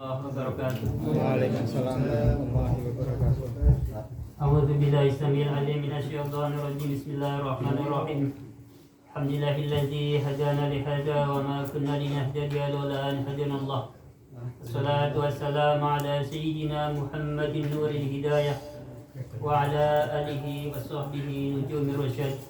wabarakatuh. Waalaikumsalam warahmatullahi wabarakatuh. A'udzu billahi samil alim minasyaitonir rajim. Bismillahirrahmanirrahim. Alhamdulillahilladzi hadana li hadza wa ma kunna linahtadiya laula an hadana Allah. Wassalatu wassalamu ala sayyidina Muhammadin nuril hidayah wa ala alihi wa sahbihi nujumir rasyad.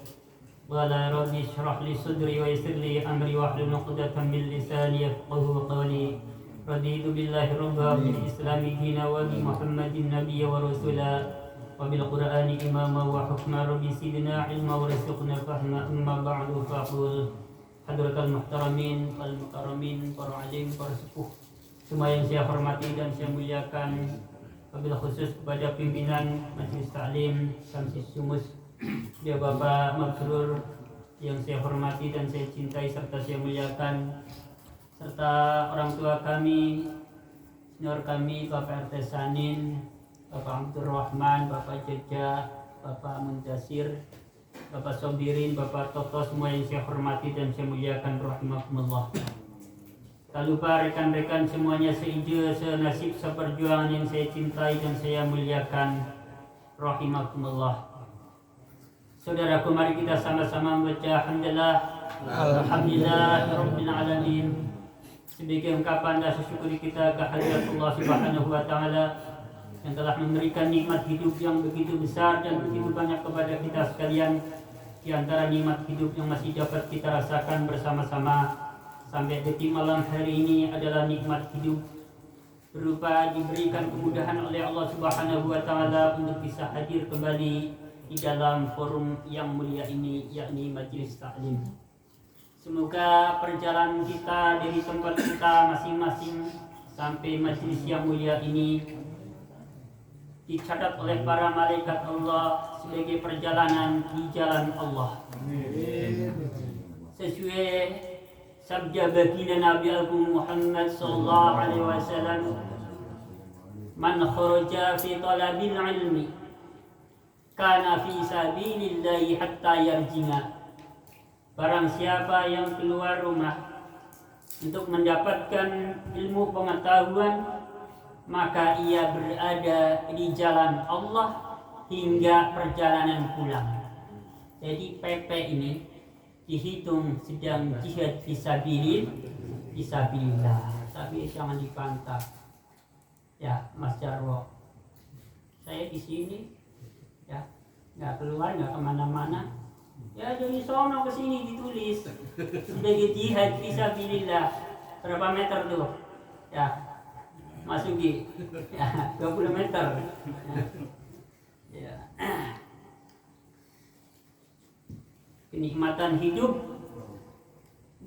Qala rabbi shrah li sadri wa yassir li amri wahlul 'uqdatam min lisani yafqahu qawli. Raditu billahi rabba bil islami dina wa bi Muhammadin nabiyya wa rasula wa bil qur'ani imama wa hukma rabbi sidna ilma wa rizqna fahma amma ba'du faqul hadratal muhtaramin wal mukarramin para alim para sepuh semua yang saya hormati dan saya muliakan, wabil khusus kepada pimpinan Majelis Ta'lim Syamsi Sumus, dia Bapak Mabrur yang saya hormati dan saya cintai serta saya muliakan, serta orang tua kami, senior kami, Bapak RT Sanin, Bapak Abdul Rahman, Bapak Jeja, Bapak Muntasir, Bapak Sobirin, Bapak Toto, semua yang saya hormati dan saya muliakan, rahimakumullah. Tak lupa rekan-rekan semuanya seija, senasib, seperjuangan yang saya cintai dan saya muliakan, rahimakumullah. Saudaraku, mari kita sama-sama membaca Alhamdulillah Rabbil Alamin sebagai ungkapan rasa syukur kita kehadirat Allah Subhanahu wa Ta'ala yang telah memberikan nikmat hidup yang begitu besar dan begitu banyak kepada kita sekalian. Di antara nikmat hidup yang masih dapat kita rasakan bersama-sama sampai detik malam hari ini adalah nikmat hidup berupa diberikan kemudahan oleh Allah Subhanahu wa Ta'ala untuk bisa hadir kembali di dalam forum yang mulia ini, yakni Majelis Ta'lim. Semoga perjalanan kita dari tempat kita masing-masing sampai majelis yang mulia ini dicatat oleh para malaikat Allah sebagai perjalanan di jalan Allah. Sesuai sabda baginda Nabi Agung Muhammad sallallahu alaihi wasallam, "Man kharaja fi talabil ilmi kana fi sabilillahi hatta yarjina." Barang siapa yang keluar rumah untuk mendapatkan ilmu pengetahuan, maka ia berada di jalan Allah hingga perjalanan pulang. Jadi PP ini dihitung sedang jihad fisabilillah, tapi jangan dipantah. Ya, Mas Jarwo, saya di sini, ya, nggak keluar, nggak kemana-mana. Ya, dari sono ke sini ditulis sebagai jihad fisabilillah. Berapa meter tuh? Ya, masuki. Ya, 20 meter. Ya. Kenikmatan hidup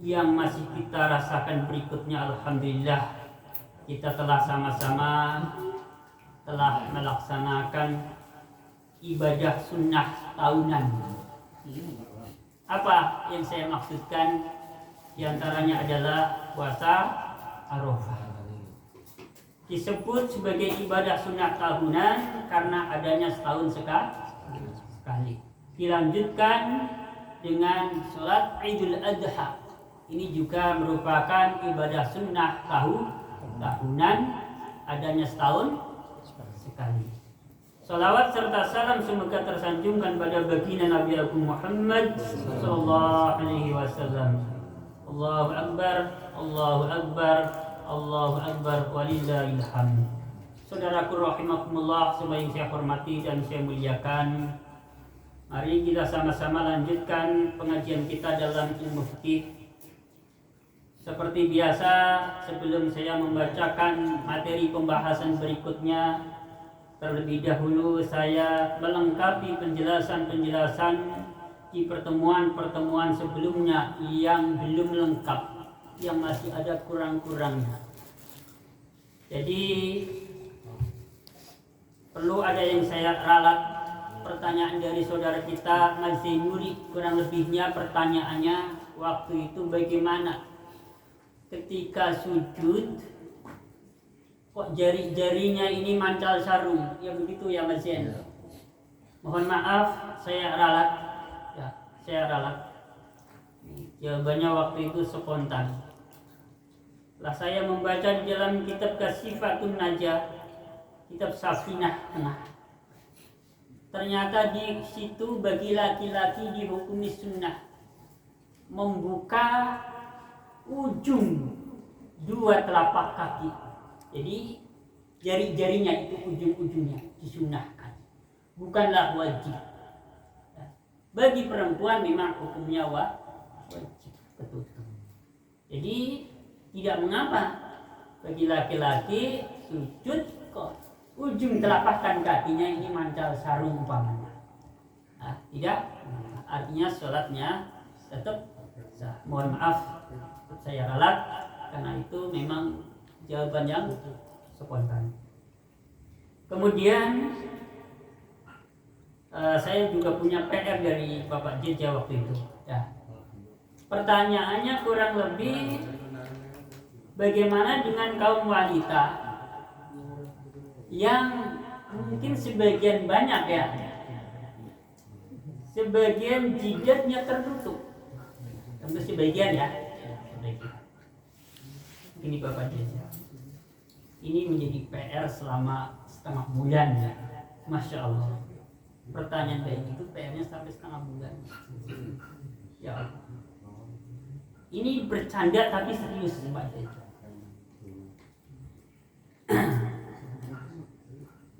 yang masih kita rasakan berikutnya, alhamdulillah kita telah sama-sama telah melaksanakan ibadah sunnah tahunan. Apa yang saya maksudkan? Di antaranya adalah puasa Arafah. Disebut sebagai ibadah sunnah tahunan karena adanya setahun sekali. Dilanjutkan dengan sholat Idul Adha. Ini juga merupakan ibadah sunnah tahunan, adanya setahun sekali. Salawat serta salam semoga tersanjungkan pada baginda Nabi Agung Muhammad sallallahu alaihi wasallam. Allahu Akbar, Allahu Akbar, Allahu Akbar, walillahil hamd. Saudaraku rahimakumullah, semua yang saya hormati dan saya muliakan, mari kita sama-sama lanjutkan pengajian kita dalam ilmu fikih. Seperti biasa, sebelum saya membacakan materi pembahasan berikutnya, terlebih dahulu saya melengkapi penjelasan-penjelasan di pertemuan-pertemuan sebelumnya yang belum lengkap, yang masih ada kurang-kurangnya. Jadi perlu ada yang saya ralat pertanyaan dari saudara kita Mas Zainuri, kurang lebihnya pertanyaannya waktu itu bagaimana ketika sujud kok jari-jarinya ini mancal sarung, ya begitu ya Mas Zain. Mohon maaf saya ralat, ya saya ralat. Jawabannya waktu itu spontan. Setelah saya membaca di dalam kitab Kasifatun Najah, kitab Safinah Tengah, ternyata di situ bagi laki-laki dihukumi sunnah membuka ujung dua telapak kaki. Jadi jari-jarinya itu ujung-ujungnya disunahkan, bukanlah wajib. Bagi perempuan memang hukumnya wajib tertutup. Jadi tidak mengapa bagi laki-laki sujud kok ujung telapak kakinya ini mancal sarung umpamanya. Tidak, artinya sholatnya tetap sah. Mohon maaf saya ralat karena itu memang jawaban yang spontan. Kemudian saya juga punya PR dari Bapak Jeja waktu itu. Ya. Pertanyaannya kurang lebih, bagaimana dengan kaum wanita yang mungkin sebagian banyak ya, sebagian jidatnya tertutup, tentu sebagian ya. Ini Bapak Jeja, ini menjadi PR selama setengah bulan ya, Masya Allah. Pertanyaan kayak gitu PR-nya sampai setengah bulan. Ya Allah. Ini bercanda tapi serius Pak Jeja.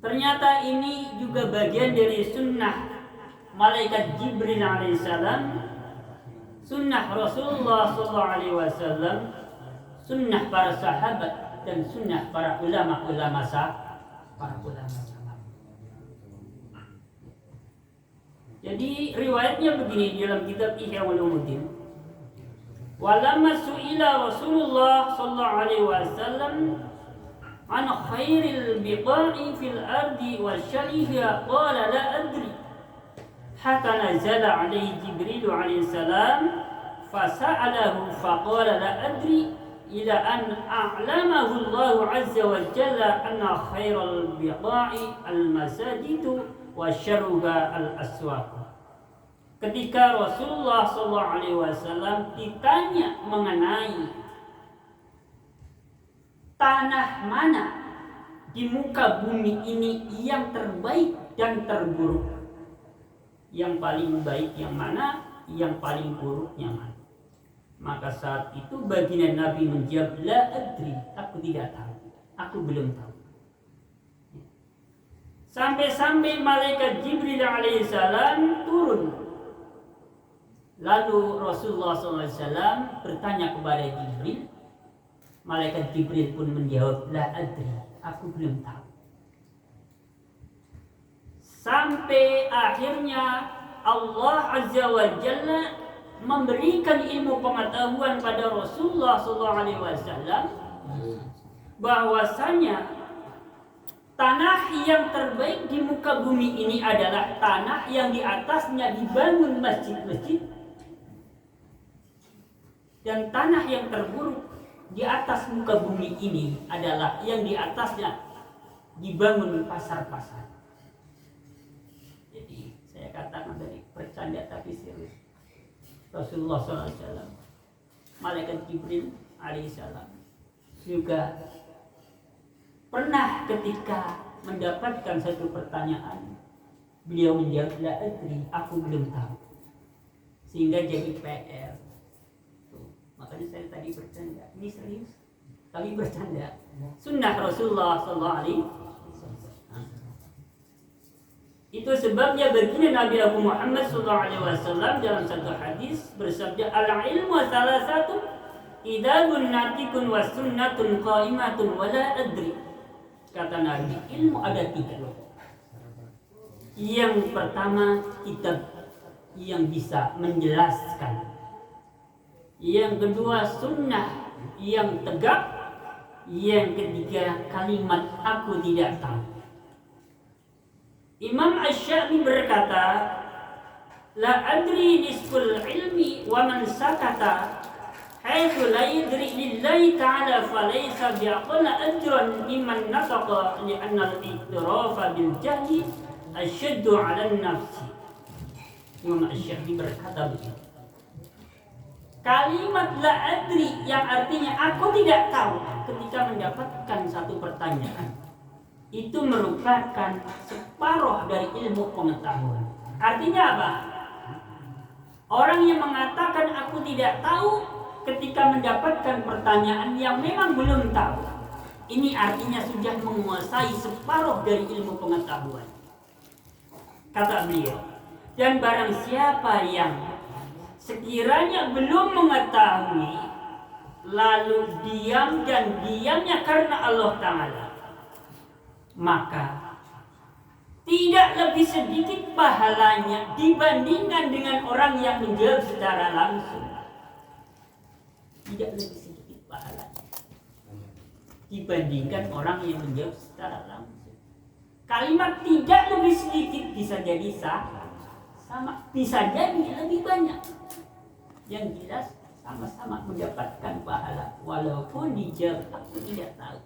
Ternyata ini juga bagian dari sunnah malaikat Jibril alaihissalam, sunnah Rasulullah SAW, sunnah para sahabat dan sunnah para ulama-ulama para ulama. Jadi riwayatnya begini dalam kitab Ihya Ulumuddin. Walamma su'ila Rasulullah sallallahu alaihi wasallam an khairil biqa'i fil ardi wa syariha qala la adri hatta nazala alaihi Jibril alaihi salam fasa'alahu faqala la adri ila an a'lamahu Allah azza wa jalla anna khairal biqa'i al masajidu wa syarruha al-aswaq. Ketika Rasulullah SAW ditanya mengenai tanah mana di muka bumi ini yang terbaik dan terburuk, yang paling baik yang mana, yang paling buruk yang mana, maka saat itu baginda Nabi menjawab, la adri, aku tidak tahu, aku belum tahu. Sampai-sampai malaikat Jibril alaihissalam turun. Lalu Rasulullah SAW bertanya kepada Jibril. Malaikat Jibril pun menjawab, la adri, aku belum tahu. Sampai akhirnya Allah Azza wa Jalla memberikan ilmu pengetahuan pada Rasulullah SAW bahwasanya tanah yang terbaik di muka bumi ini adalah tanah yang di atasnya dibangun masjid-masjid, dan tanah yang terburuk di atas muka bumi ini adalah yang di atasnya dibangun pasar-pasar. Jadi saya katakan dari bercanda tapi serius. Rasulullah SAW, malaikat Jibril alaihissalam juga pernah ketika mendapatkan satu pertanyaan, beliau menjawab, la adri, aku belum tahu. Sehingga jadi PR. Tuh, makanya saya tadi bercanda, ini serius, tapi bercanda. Sunnah Rasulullah SAW. Itu sebabnya baginda Nabi Abu Muhammad SAW dalam satu hadis bersabda, al-ilmu salah satu idabun natikun wa sunnatun qaimatun wa la adri. Kata Nabi, ilmu ada tiga. Yang pertama, kitab yang bisa menjelaskan. Yang kedua, sunnah yang tegak. Yang ketiga, kalimat aku tidak tahu. Imam Asy-Syafi'i berkata, la adri nisful ilmi wa man sakata haitsu la yadri lillahi ta'ala falaysa bi'aqalla ajran mimman nataqa li'anna al-iqtirafa bil jahli asyaddu 'ala an-nafsi. Imam Asy-Syafi'i berkata begitu. Kalimat la adri yang artinya aku tidak tahu ketika mendapatkan satu pertanyaan itu merupakan separuh dari ilmu pengetahuan. Artinya apa? Orang yang mengatakan aku tidak tahu ketika mendapatkan pertanyaan yang memang belum tahu, ini artinya sudah menguasai separuh dari ilmu pengetahuan. Kata beliau, dan barang siapa yang sekiranya belum mengetahui lalu diam dan diamnya karena Allah Ta'ala, maka tidak lebih sedikit pahalanya dibandingkan dengan orang yang menjawab secara langsung. Tidak lebih sedikit pahalanya dibandingkan orang yang menjawab secara langsung. Kalimat tidak lebih sedikit bisa jadi sama, bisa jadi lebih banyak. Yang jelas sama-sama mendapatkan pahala walaupun dijawab aku tidak tahu.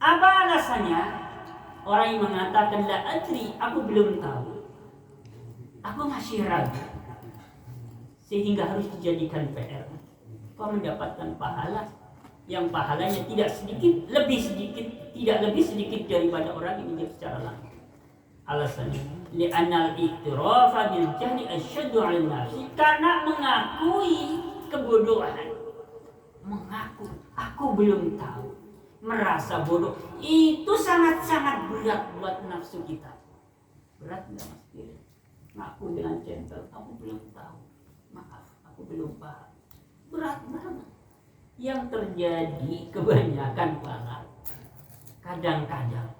Apa alasannya? Orang yang mengatakan la adri, aku belum tahu, aku masih ragu, sehingga harus dijadikan PR. Kau mendapatkan pahala yang pahalanya tidak sedikit, tidak lebih sedikit daripada orang yang menjawab secara langsung. Alasannya li'annal iktirafa bil jahli asyaddu 'ala nafsi, karena mengakui kebodohan, mengaku aku belum tahu, merasa bodoh itu sangat-sangat berat buat nafsu kita. Berat enggak Mas Kiri? Ngaku dengan gentle, aku belum tahu, maaf, aku belum paham. Berat banget. Yang terjadi kebanyakan para kadang-kadang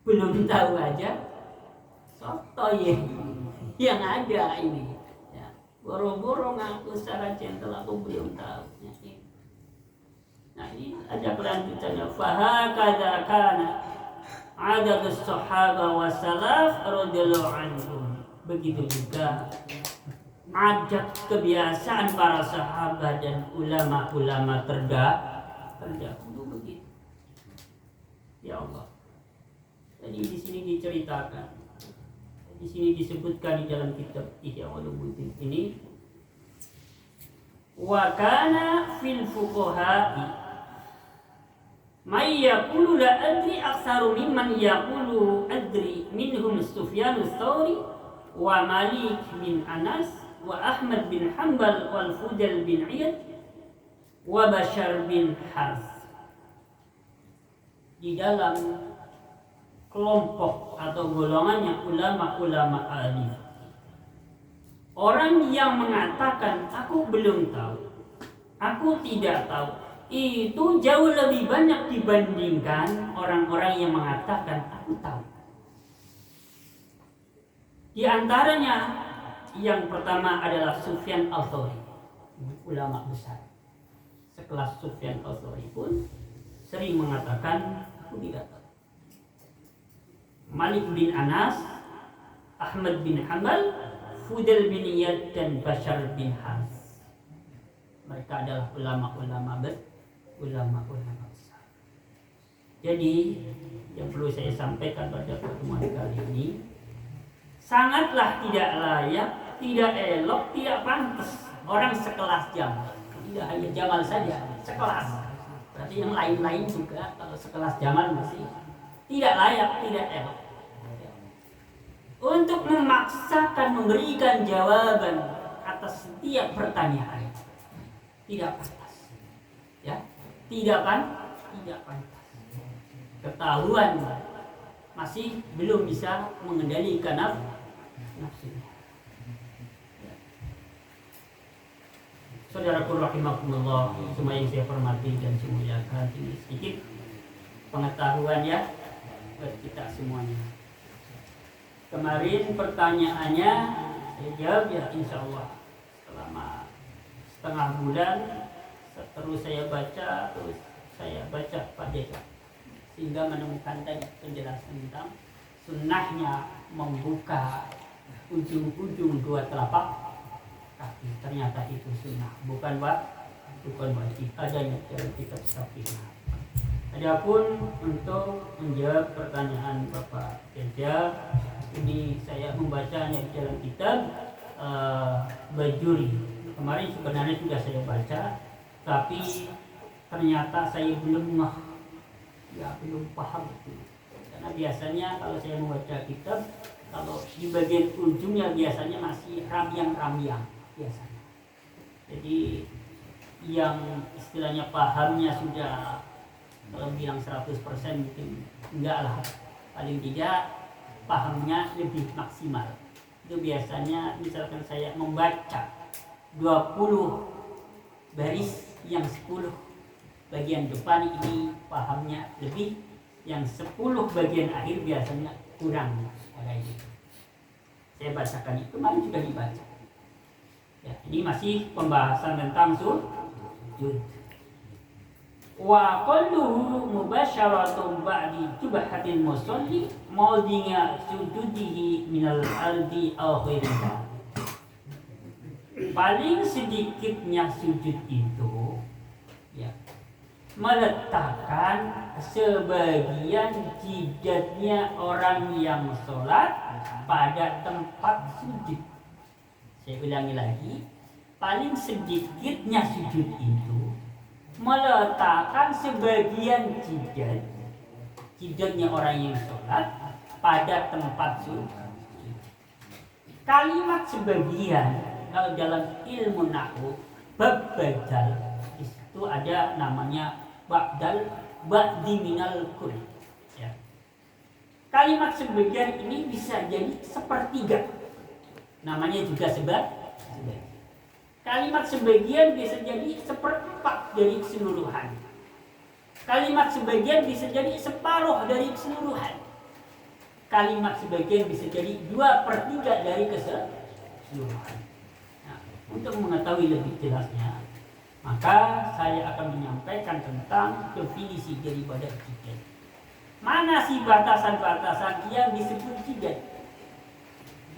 belum tahu aja sotoy yang ada ini ya, boro-boro ngaku secara gentle aku belum tahu ya. Nah ini ada kelanjutannya, fahakadza kana adadus sahaba wa salaf radhiyallahu anhum. Begitu juga adat kebiasaan para sahabat dan ulama-ulama terdahulu begitu. Ya Allah. Jadi di sini diceritakan, di sini disebutkan di dalam kitab Ihya Ulumuddin ini, wa kana fil fuqaha'i may yaqulu la adri aktsaru mimman yaqulu adri, minhum Sufyan ats-Tsauri wa Malik bin Anas wa Ahmad bin Hanbal wal Fudail bin Iyad wa Bashar bin Harth. Di dalam kelompok atau golongannya ulama-ulama ahli, orang yang mengatakan aku belum tahu, aku tidak tahu, itu jauh lebih banyak dibandingkan orang-orang yang mengatakan aku tahu. Di antaranya yang pertama adalah Sufyan Ats-Tsauri, ulama besar. Sekelas Sufyan Ats-Tsauri pun sering mengatakan aku tidak tahu. Malik bin Anas, Ahmad bin Hanbal, Fudail bin Iyad dan Bashar bin Harth. Mereka adalah ulama-ulama besar. Jadi yang perlu saya sampaikan pada pertemuan kali ini, sangatlah tidak layak, tidak elok, tidak pantas orang sekelas Jamal. Tidak hanya Jamal saja, sekelas. Berarti yang lain-lain juga kalau sekelas Jamal masih tidak layak, tidak elok untuk memaksakan memberikan jawaban atas setiap pertanyaan. Tidak pantas. Ya, tidak pantas. Ketahuan masih belum bisa mengendalikan nafsunya. Ya. Saudaraku rahimakumullah, semua yang saya hormati dan saya muliakan, ini sedikit pengetahuan ya buat kita semuanya. Kemarin pertanyaannya saya jawab ya insya Allah selama setengah bulan, terus saya baca Pak Deka sehingga menemukan tadi penjelasan tentang sunnahnya membuka ujung-ujung dua telapak kaki. Ternyata itu sunnah, bukan wajib, adanya dalam kitab Syafi'i. Adapun untuk menjawab pertanyaan Bapak Kerja, ini saya membacanya di dalam kitab Bajuri. Kemarin sebenarnya sudah saya baca, tapi ternyata saya belum paham itu. Karena biasanya kalau saya membaca kitab, kalau di bagian ujungnya biasanya masih ramyang-ramyang biasanya. Jadi yang istilahnya pahamnya sudah, kalau bilang 100% mungkin enggak lah, paling tidak pahamnya lebih maksimal. Itu biasanya misalkan saya membaca 20 baris, yang 10 bagian depan ini pahamnya lebih, yang 10 bagian akhir biasanya kurang. Saya bacakan itu, kemarin sudah dibaca ya. Ini masih pembahasan tentang sujud. Wa qalluhu mubasyaratun ba'di jubhatil musalli mawdi'a sujudihi minal ardi akhirnya. Paling sedikitnya sujud itu ya, meletakkan sebagian jidatnya orang yang sholat pada tempat sujud. Saya ulangi lagi, paling sedikitnya sujud itu meletakkan sebagian jidatnya orang yang sholat pada tempat sujud. Kalimat sebagian, kalau dalam ilmu nahwu bab badal itu ada namanya ba'dal ba'di minal kull ya. Kalimat sebagian ini bisa jadi sepertiga, namanya juga sebagian. Kalimat sebagian bisa jadi seperempat dari keseluruhan. Kalimat sebagian bisa jadi separuh dari keseluruhan. Kalimat sebagian bisa jadi 2/3 dari keseluruhan. Nah, untuk mengetahui lebih jelasnya, maka saya akan menyampaikan tentang definisi daripada jidat. Mana sih batasan-batasan yang disebut jidat?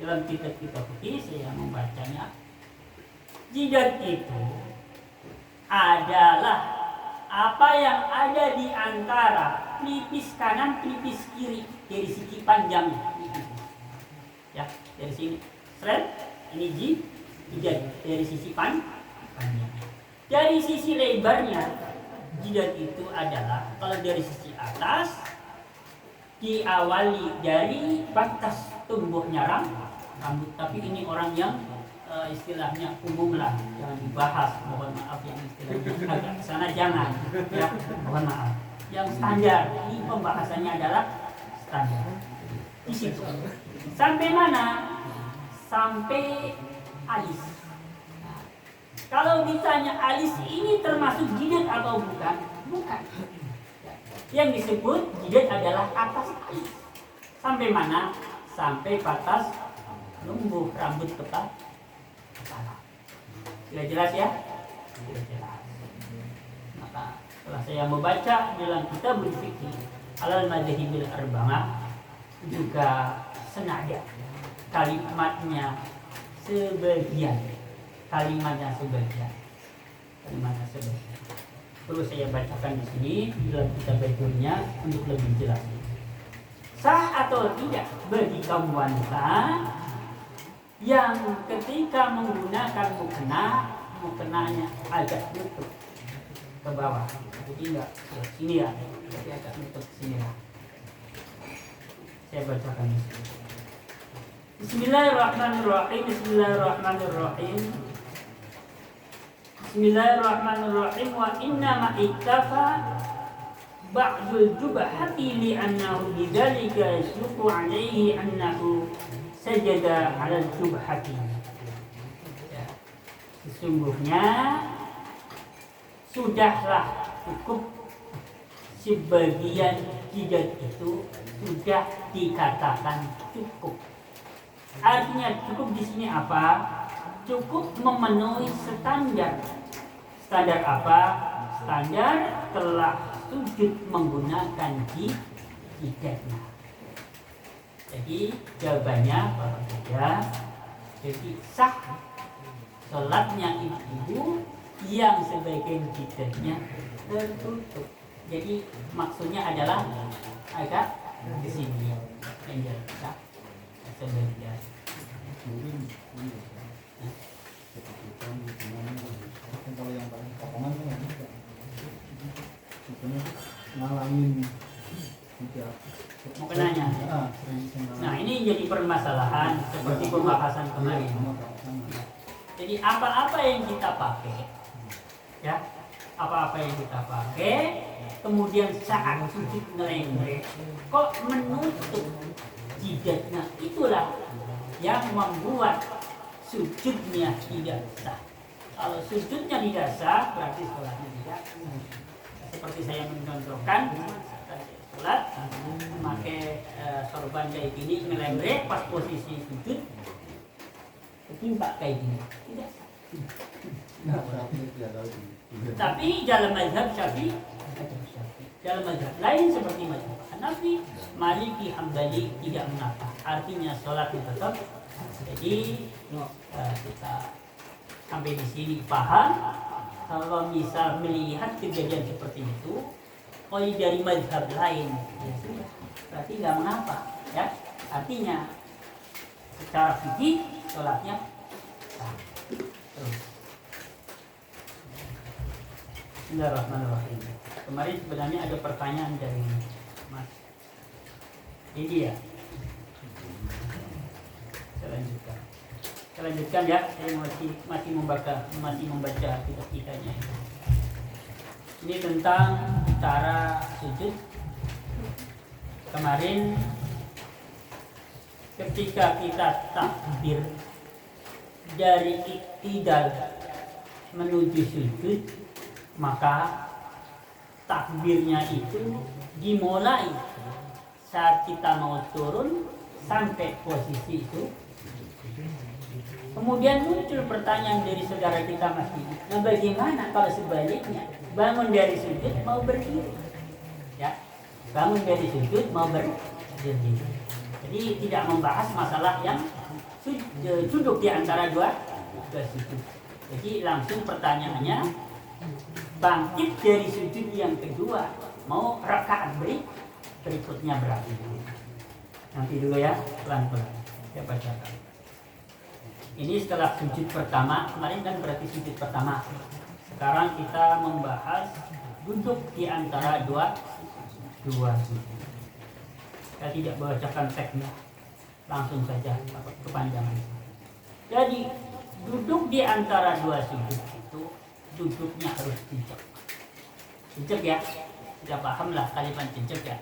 Dalam kitab-kitab fikih saya membacanya, jidat itu adalah apa yang ada di antara pelipis kanan, pelipis kiri dari segi panjangnya. Ya, dari sini, seret, ini jidat dari sisi panjangnya. Dari sisi lebarnya, jidat itu adalah kalau dari sisi atas diawali dari batas tumbuhnya rambut, tapi ini orang yang istilahnya umum lah, jangan dibahas, mohon maaf, yang istilahnya agak kesana jangan ya, mohon maaf. Yang standar, ini pembahasannya adalah standar di situ. Sampai mana? Sampai alis. Nah, kalau ditanya alis ini termasuk jidat atau bukan? Bukan. Yang disebut jidat adalah atas alis. Sampai mana? Sampai batas numbuh rambut kepala. Sudah jelas ya? Sudah jelas. Maka setelah saya membaca dalam kitab fikih alal madhahibil arba'ah juga senada kalimatnya sebagian. Perlu saya bacakan di sini dalam kitab bajurnya untuk lebih jelas. Sah atau tidak bagi kaum wanita yang ketika menggunakan mukenanya agak nutup ke bawah, jadi enggak ke sini ya, jadi agak nutup ke sini ya. Saya bacakan di sini. Bismillahirrahmanirrahim. Bismillahirrahmanirrahim. Wa inna ma iktafa ba'dul jubhati li'annahu bidzalika yasluku 'alaihi annahu sajada 'alal jubhati. Ya. Sesungguhnya sudahlah cukup sebagian jidat itu sudah dikatakan cukup. Artinya cukup di sini apa? Cukup memenuhi standar. Standar apa? Standar telah sujud menggunakan jidatnya. Jadi jawabannya apa saja? Jadi sah sholatnya ibu yang sebagian jidatnya tertutup. Jadi maksudnya adalah agak di sini, sah sebagian. Kalau yang paling potongan tuh nggak bisa. Sebetulnya ngalangin tidak. Mau kenanya. Nah, ini jadi permasalahan seperti pembahasan kemarin. Jadi apa-apa yang kita pakai, ya, apa-apa yang kita pakai, kemudian saat sujud ngelengre, kok menutup jidatnya, itulah yang membuat sujudnya tidak sah. Kalau sujudnya tidak sah, berarti sholatnya tidak sah. Seperti saya mencontohkan, sholat memakai sorban kayak gini, ngelengre pas posisi sujud, ketimpa kayak gini, tidak sah. Tapi dalam mazhab Syafi'i, dalam mazhab lain seperti mazhab Hanafi, Maliki, Hambali tidak mengapa. Artinya sholatnya tetap. Jadi kita sampai di sini paham. Kalau misal melihat kejadian seperti itu, kalau dari mazhab lain, ya sudah, berarti nggak mengapa, ya. Artinya secara fikih sholatnya sah. Terus. Bismillahirrahmanirrahim. Kemarin sebenarnya ada pertanyaan dari Mas. Ini ya. Saya lanjutkan ya. Saya masih membaca kitab-kitabnya. Ini tentang cara sujud. Kemarin ketika kita takbir dari iktidal menuju sujud, maka takbirnya itu dimulai saat kita mau turun sampai posisi itu. Kemudian muncul pertanyaan dari saudara kita masih, nah bagaimana kalau sebaliknya, bangun dari sujud mau berdiri, ya, bangun dari sujud mau berdiri. Jadi tidak membahas masalah yang duduk di antara dua sujud. Jadi langsung pertanyaannya, bangkit dari sujud yang kedua, mau rakaat berikutnya berarti. Nanti dulu ya, pelan-pelan. Saya bacakan. Ini setelah sujud pertama, kemarin kan berarti sujud pertama. Sekarang kita membahas duduk di antara dua sujud. Saya tidak bacakan teksnya, langsung saja kepanjangan. Jadi duduk di antara dua sujud itu duduknya harus jejak. Jejak ya, sudah paham lah kalimat jejak ya.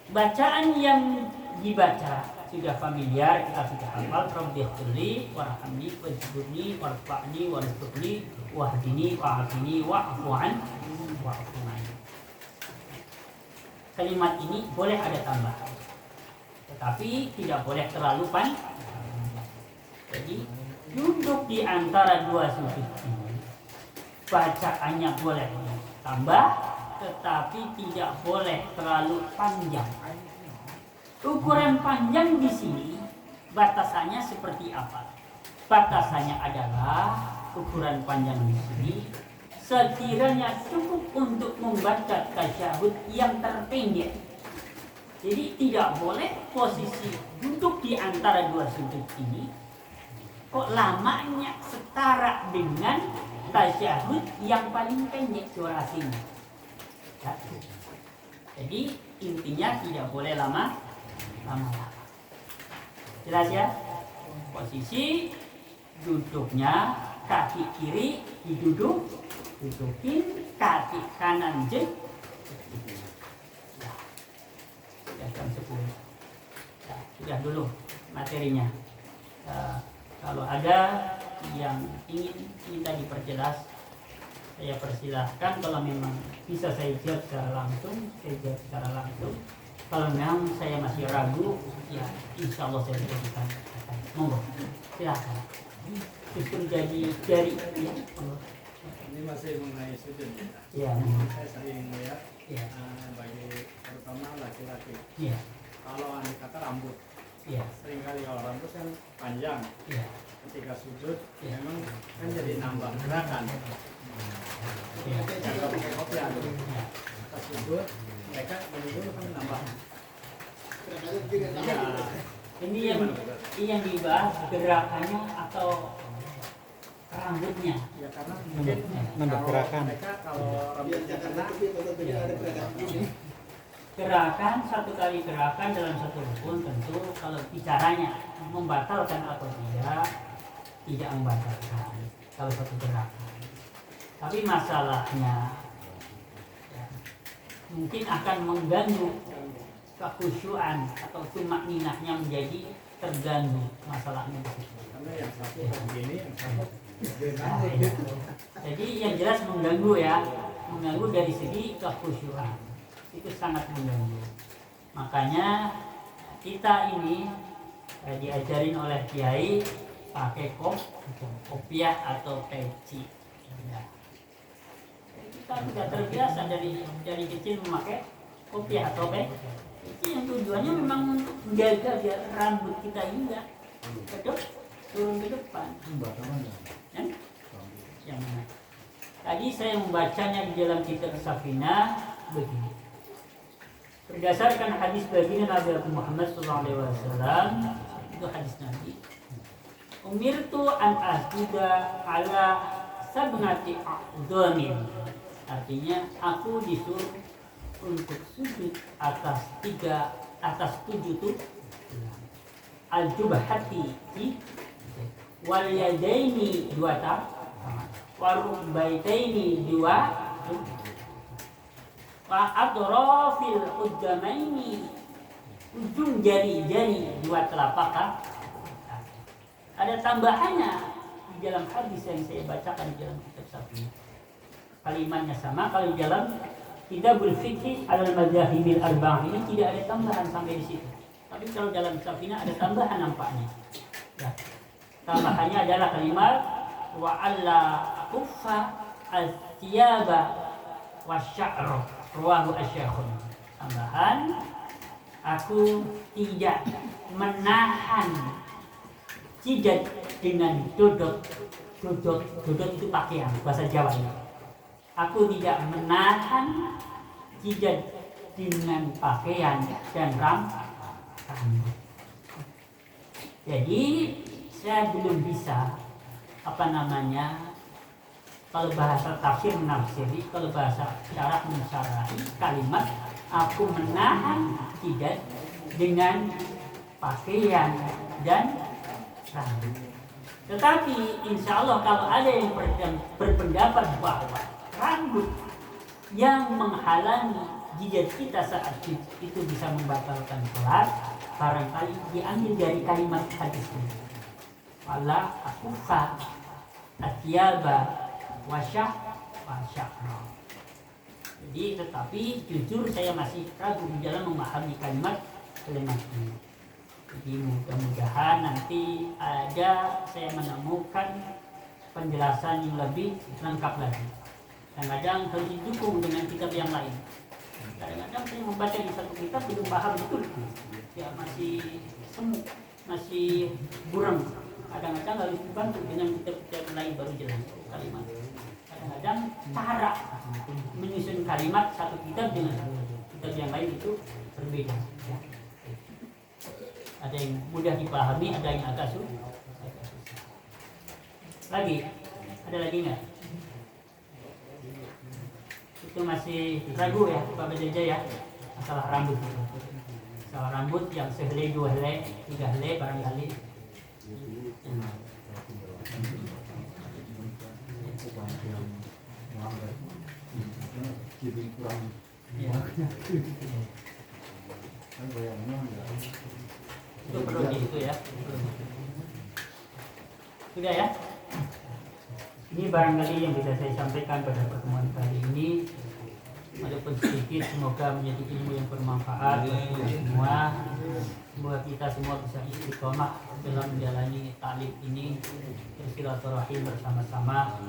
Bacaan yang dibaca sudah familiar, kita sudah hafal. Rabbighfirli warhamni wajburni warfa'ni warzuqni wahdini wa'afini wa'fu'an wa'fu'an. Kalimat ini boleh ada tambahan, tetapi tidak boleh terlalu panjang. Jadi duduk di antara dua sujud ini, bacaannya boleh tambah, tetapi tidak boleh terlalu panjang. Ukuran panjang di sini batasannya seperti apa? Batasannya adalah ukuran panjang di sini sekiranya cukup untuk membaca tasyahud yang terpendek. Jadi tidak boleh posisi duduk di antara dua sujud ini kok lamanya setara dengan tasyahud yang paling pendek durasinya. Ya. Jadi intinya tidak boleh lama. Jelas ya? Posisi duduknya kaki kiri dudukin, kaki kanan sudah jam 10. Ya, sudah dulu materinya. Kalau ada yang ingin minta diperjelas, saya persilahkan. Kalau memang bisa saya jawab secara langsung, saya jawab secara langsung. Kalau memang saya masih ragu, ya insya Allah saya berikan. Monggo, silakan. Justru jadi dari ya. Ini masih mengenai sujud. Ya. Saya sering melihat bagi terutama laki-laki. Ya. Kalau anda kata rambut, seringkali kalau rambut kan panjang. Ketika sujud, memang kan jadi nambah gerakan. Jaga pakai kopiah. Pas sujud, mereka dulu kan nambah. Ini yang dibahas gerakannya atau rambutnya. Ya karena mungkin Nambah kalau gerakan. mereka kalau rambutnya kena Gerakan, satu kali gerakan dalam satu rukun tentu kalau bicaranya membatalkan atau tidak membatalkan kalau satu gerakan. Tapi masalahnya ya, mungkin akan mengganggu kekhusyuan atau tumak ninahnya menjadi terganggu masalahnya. karena yang satu begini, yang satu Nah, ya. Jadi yang jelas mengganggu ya, mengganggu dari segi kekhusyuan. Itu sangat mengganggu. Makanya kita ini diajarin oleh kiai pakai kopiah atau peci. Ya. Kita sudah terbiasa dari kecil memakai kopiah atau peci. Yang tujuannya memang untuk menjaga biar rambut kita hingga turun ke depan. Ya? Yang mana? Tadi saya membacanya di dalam kitab Safinah begini. Berdasarkan hadis baginda Nabi Muhammad SAW, itu hadis Nabi. Umirtu an asjuda ala sabnati a'dhamin. Artinya aku disuruh untuk sujud atas 7 tuh al-jubhati wal yadaini 2 warubbaitaini 2 wa atrafil qudamaini ujung jari-jari 2 telapak kaki. Ada tambahannya di dalam hadis yang saya bacakan di dalam kitab Safinah. Kalimatnya sama, kalau di dalam Kitabul Fiqh al-Madzahibil Arba'ah ini tidak ada tambahan sampai di situ. Tapi kalau dalam Safinah ada tambahan nampaknya. Ya. Tambahannya adalah kalimat wa alla kuffa al-thiyaba wasya'ra rawahu asy-Syaikh. Tambahan, aku tidak menahan jidat dengan dodot itu pakaian bahasa Jawa ini. Aku tidak menahan jidat dengan pakaian dan rambut. Jadi saya belum bisa kalau bahasa tafsir menafsiri, kalau bahasa syarah mensyarahi kalimat aku menahan jidat dengan pakaian dan rambut. Tetapi insya Allah kalau ada yang berpendapat bahwa rambut yang menghalangi jidat kita saat itu bisa membatalkan sholat, barangkali diambil dari kalimat hadis ini. Wala akufa atyaba wasya'ra. Jadi tetapi jujur saya masih ragu di dalam memahami kalimat ini. Jadi mudah-mudahan nanti saya menemukan penjelasan yang lebih lengkap lagi. Kadang-kadang harus didukung dengan kitab yang lain. Kadang-kadang saya membaca di satu kitab belum paham betul, ya masih semu, masih buram. Kadang-kadang harus dibantu dengan kitab-kitab lain baru jelas kalimat. Kadang-kadang cara menyusun kalimat satu kitab dengan kitab yang lain itu berbeda. Ya. Ada yang mudah dipahami, ada yang agak susah. Ada lagi nggak? Itu masih ragu ya Pak Bajaja ya, masalah rambut. Masalah rambut yang sehelai, 2 helai, 3 helai barangkali. Ya. Itu perlu itu ya. Sudah ya. Ini barangkali yang bisa saya sampaikan pada pertemuan kali ini. Walaupun sedikit, semoga menjadi ilmu yang bermanfaat bagi kita semua. Semoga kita semua bisa istiqomah dalam menjalani ta'lim ini, bersilaturahim bersama-sama.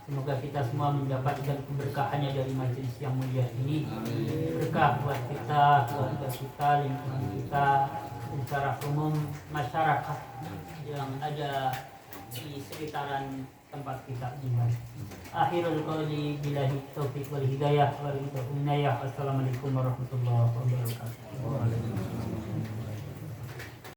Semoga kita semua mendapatkan keberkahannya dari majelis yang mulia ini. Berkah buat kita, keluarga kita, lingkungan kita, secara umum masyarakat yang ada di sekitaran tempat kita tinggal. Akhirul qawli billahi taufiq wal hidayah wal hidayah. Assalamualaikum warahmatullahi wabarakatuh.